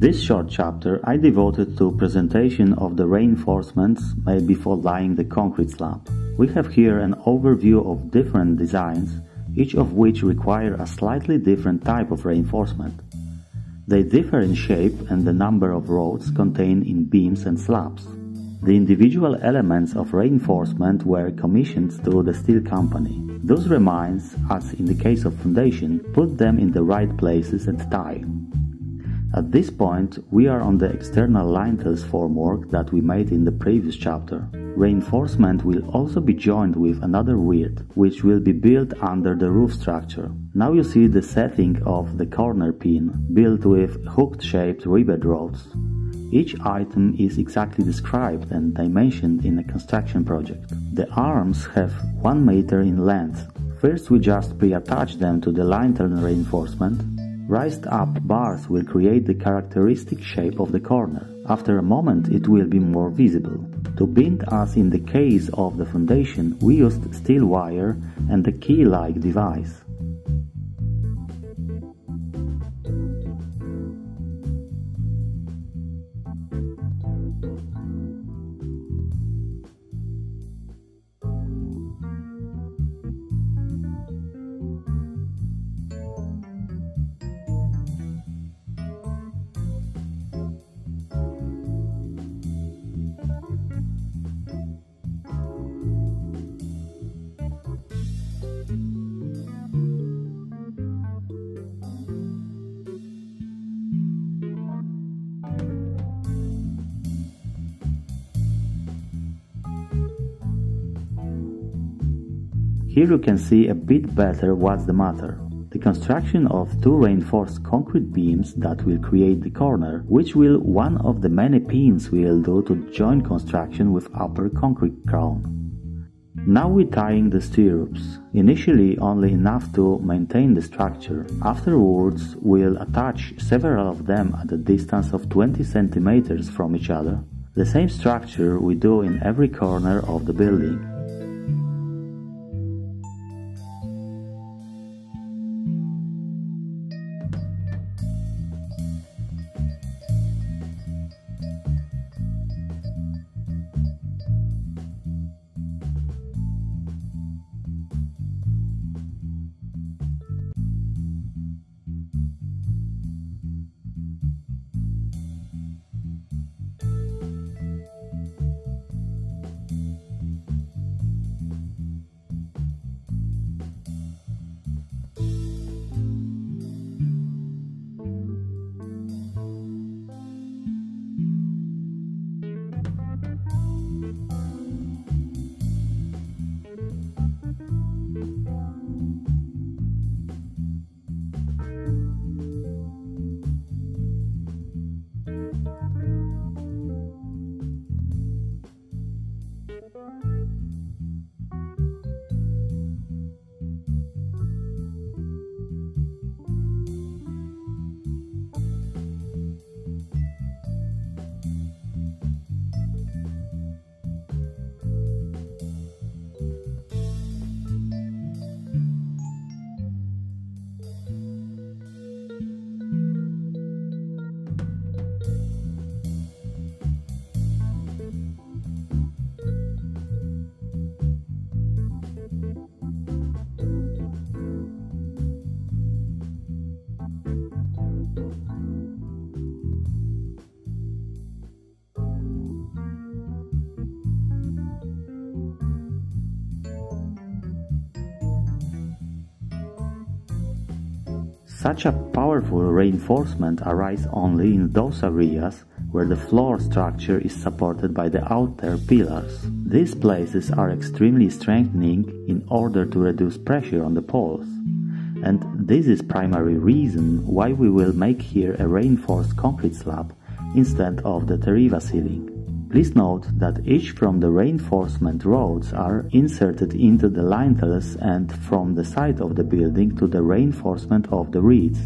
This short chapter I devoted to presentation of the reinforcements made before laying the concrete slab. We have here an overview of different designs, each of which require a slightly different type of reinforcement. They differ in shape and the number of rods contained in beams and slabs. The individual elements of reinforcement were commissioned to the steel company. Those remains, as in the case of foundation, put them in the right places and tie. At this point, we are on the external lintels formwork that we made in the previous chapter. Reinforcement will also be joined with another weird, which will be built under the roof structure. Now you see the setting of the corner pin, built with hooked-shaped rivet rods. Each item is exactly described and dimensioned in a construction project. The arms have 1 meter in length. First we just pre-attach them to the lintel reinforcement. Raised up bars will create the characteristic shape of the corner. After a moment it will be more visible. To bind, as in the case of the foundation, we used steel wire and a key-like device. Here you can see a bit better what's the matter. The construction of 2 reinforced concrete beams that will create the corner, which will one of the many pins we'll do to join construction with upper concrete crown. Now we're tying the stirrups, initially only enough to maintain the structure. Afterwards we'll attach several of them at a distance of 20 centimeters from each other. The same structure we do in every corner of the building. Such a powerful reinforcement arises only in those areas where the floor structure is supported by the outer pillars. These places are extremely strengthening in order to reduce pressure on the poles. And this is primary reason why we will make here a reinforced concrete slab instead of the Teriva ceiling. Please note that each from the reinforcement rods are inserted into the lintels and from the side of the building to the reinforcement of the reeds.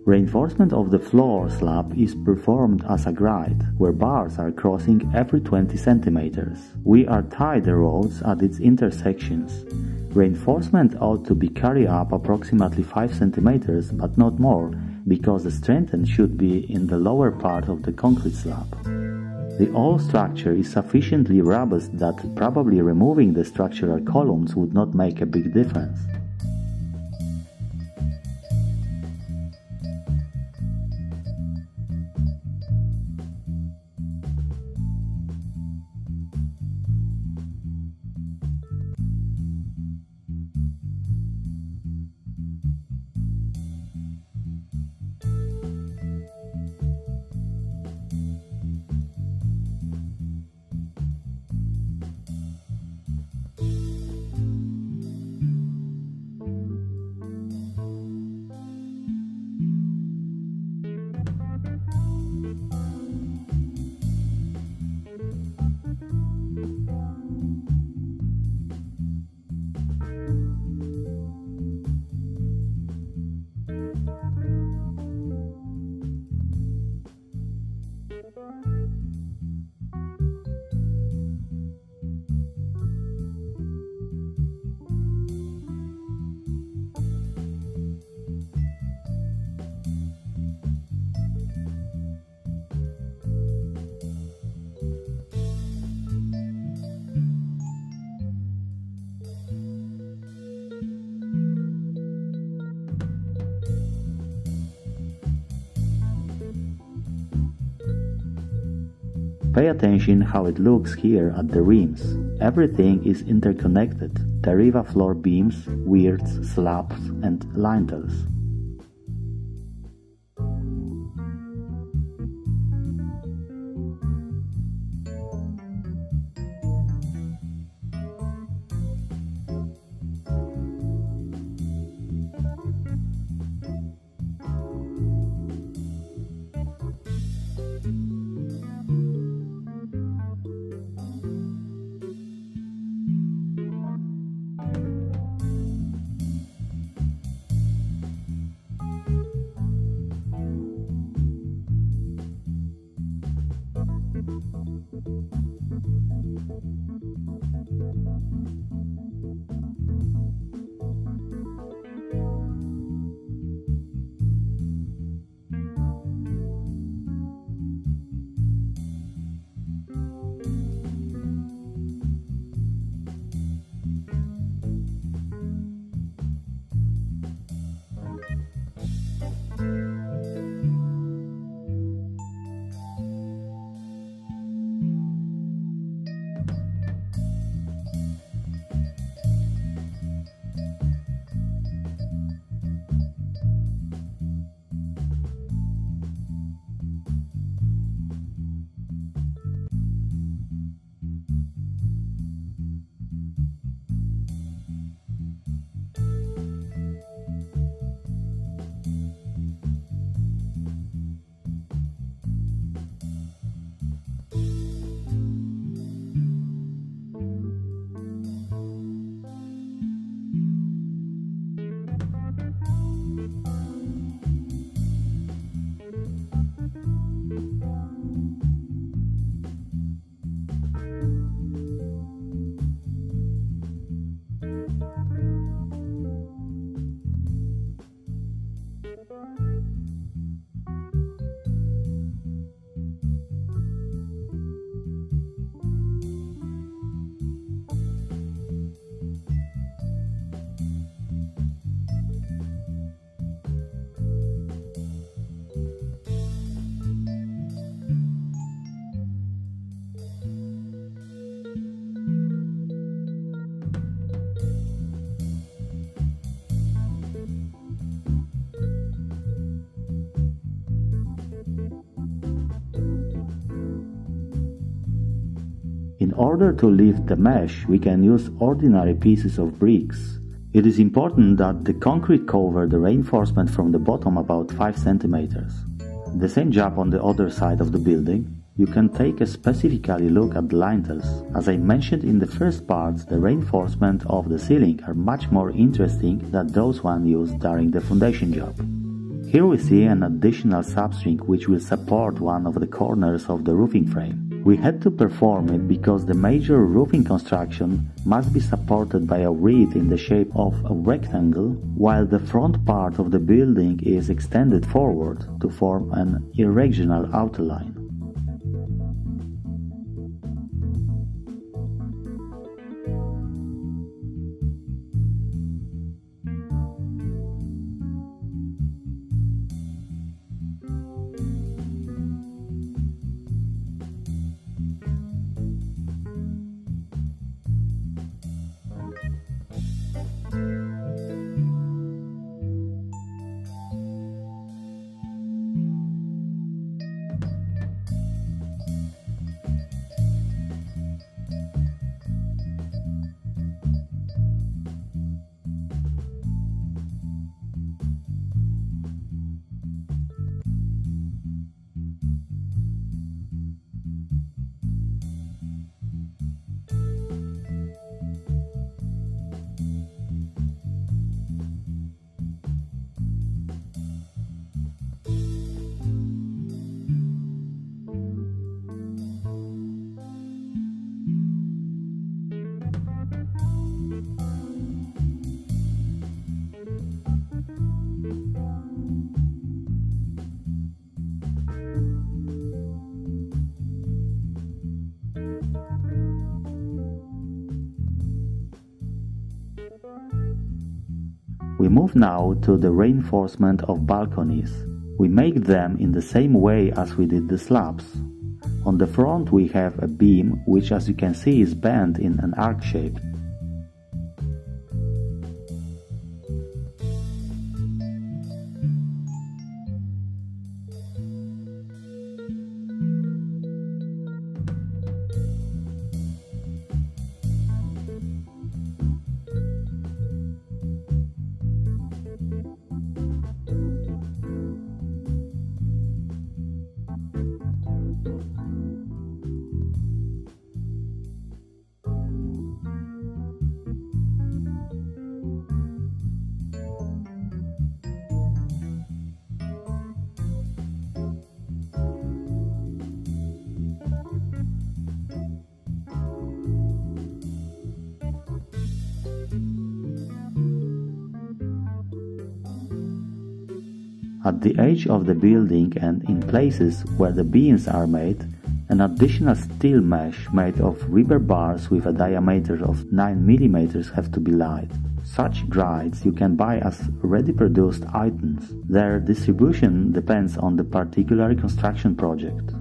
Reinforcement of the floor slab is performed as a gride, where bars are crossing every 20 centimeters. We are tied the rods at its intersections. Reinforcement ought to be carried up approximately 5 centimeters, but not more, because the strength should be in the lower part of the concrete slab. The whole structure is sufficiently robust that probably removing the structural columns would not make a big difference. Pay attention how it looks here at the rims. Everything is interconnected: Deriva floor beams, weirs, slabs and lintels. In order to lift the mesh, we can use ordinary pieces of bricks. It is important that the concrete cover the reinforcement from the bottom about 5 centimeters. The same job on the other side of the building. You can take a specifically look at the lintels. As I mentioned in the first part, the reinforcement of the ceiling are much more interesting than those one used during the foundation job. Here we see an additional substring which will support one of the corners of the roofing frame. We had to perform it because the major roofing construction must be supported by a reed in the shape of a rectangle, while the front part of the building is extended forward to form an irregular outline. We move now to the reinforcement of balconies. We make them in the same way as we did the slabs. On the front we have a beam which, as you can see, is bent in an arc shape. At the edge of the building and in places where the beams are made, an additional steel mesh made of rebar bars with a diameter of 9 mm have to be laid. Such grids you can buy as ready-produced items. Their distribution depends on the particular construction project.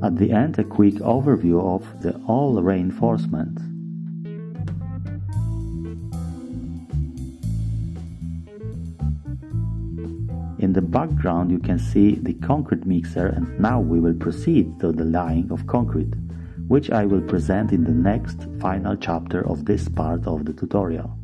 At the end, a quick overview of the all reinforcement. In the background you can see the concrete mixer, and now we will proceed to the laying of concrete, which I will present in the next final chapter of this part of the tutorial.